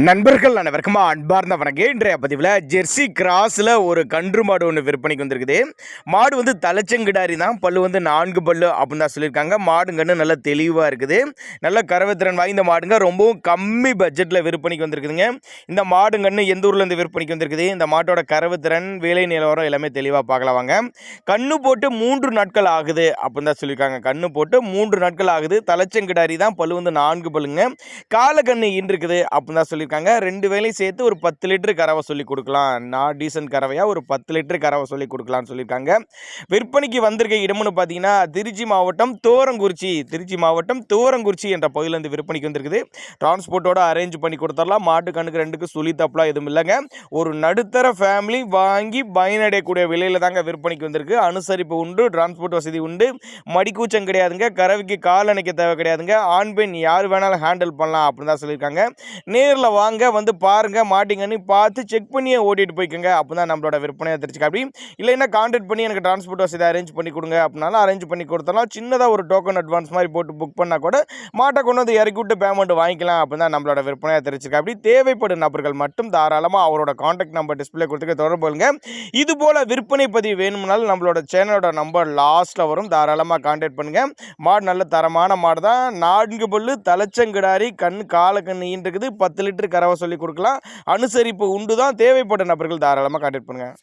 நண்பர்கள் அனைவருக்கும் அன்பார்ந்த வணக்கம். இன்றைய பதிவில் ஜெர்சி கிராஸில் ஒரு கன்று மாடு ஒன்று விற்பனைக்கு வந்திருக்குது. மாடு வந்து தலைச்சங்கிடாரி தான், பல்லு வந்து 4 பல்லு அப்படின்னு தான் சொல்லியிருக்காங்க. மாடுங்கன்னு நல்ல தெளிவாக இருக்குது, நல்ல கறவைத்திறன் வாய்ந்த மாடுங்க, ரொம்பவும் கம்மி பட்ஜெட்டில் விற்பனைக்கு வந்திருக்குதுங்க. இந்த மாடுங்கன்னு எந்த ஊர்லேருந்து விற்பனைக்கு வந்திருக்குது, இந்த மாட்டோட கறவைத்திறன், வேலை நிலவரம் எல்லாமே தெளிவாக பார்க்கலாம் வாங்க. கண்ணு போட்டு 3 நாட்கள் ஆகுது அப்படின்னு தான் சொல்லியிருக்காங்க. கண்ணு போட்டு 3 நாட்கள் ஆகுது, தலைச்சங்கிடாரி தான், பல்லு வந்து 4 பல்லுங்க, காலக்கண்ணு இருக்குது அப்படின்னு தான் சொல்லி இருக்காங்க. 2 வேளையும் சேர்த்து ஒரு 10 லிட்டர் கறவை சொல்லி கொடுக்கலாம். நான் டீசன்ட் கறவையா ஒரு 10 லிட்டர் கறவை சொல்லி கொடுக்கலாம்னு சொல்லியிருக்காங்க. விற்பனைக்கு வந்திருக்க இடம்னு பார்த்தீங்கன்னா திருச்சி மாவட்டம் தோரங்குறிச்சி என்ற பகுதியிலேருந்து விற்பனைக்கு வந்திருக்குது. டிரான்ஸ்போர்ட்டோட அரேஞ்ச் பண்ணி கொடுத்துடலாம். மாட்டு கண்ணுக்கு 2க்கு சுழி தப்பலாம் எதுவும் இல்லைங்க. ஒரு நடுத்தர ஃபேமிலி வாங்கி பயனடையக்கூடிய விலையில் தாங்க விற்பனைக்கு வந்திருக்கு. அனுசரிப்பு உண்டு, டிரான்ஸ்போர்ட் வசதி உண்டு, மடிக்கூச்சம் கிடையாதுங்க, கறவைக்கு கால் அணைக்க தேவை கிடையாதுங்க, ஆண் பெண் யார் வேணாலும் ஹேண்டில் பண்ணலாம் அப்படின்னு தான் சொல்லியிருக்காங்க. நேரில் வாங்க, வந்து பாருங்க, மாட்டிங்கன்னு பார்த்து செக் பண்ணியே ஓட்டிட்டு போய்க்குங்க. அப்போ தான் நம்மளோட விற்பனையை தெரிஞ்சுக்க. அப்படி இல்லைன்னா கான்டாக்ட் பண்ணி எனக்கு டிரான்ஸ்போர்ட் வசதி அரேஞ்ச் பண்ணி கொடுங்க அப்படின்னாலும் அரேஞ்ச் பண்ணி கொடுத்தலாம். சின்னதாக ஒரு டோக்கன் அட்வான்ஸ் மாதிரி போட்டு புக் பண்ணால் கூட மாட்டை கொண்டு வந்து இறக்கி விட்டு பேமெண்ட் வாங்கிக்கலாம் அப்படின்னு தான் நம்மளோட விற்பனையை தெரிஞ்சுக்க. அப்படி தேவைப்படும் நபர்கள் மட்டும் தாராளமாக அவரோட கான்டாக்ட் நம்பர் டிஸ்பிளே கொடுத்துக்க தொடர்பு கொள்ளுங்க. இது போல் விற்பனை பதிவு வேணும்னாலும் நம்மளோட சேனலோட நம்பர் லாஸ்ட்டில் வரும், தாராளமாக கான்டாக்ட் பண்ணுங்கள். மாடு நல்ல தரமான மாடு தான், 4 பல்லு, தலைச்சங்கிடாரி, காலக்கண்ணு இருக்குது, 10 லிட்டர் கறவை சொல்லி கொடுக்கலாம். அனுசரிப்பு உண்டு தான், தேவைப்பட்ட நபர்கள் தாராளமாக கான்டாக்ட் பண்ணுங்கள்.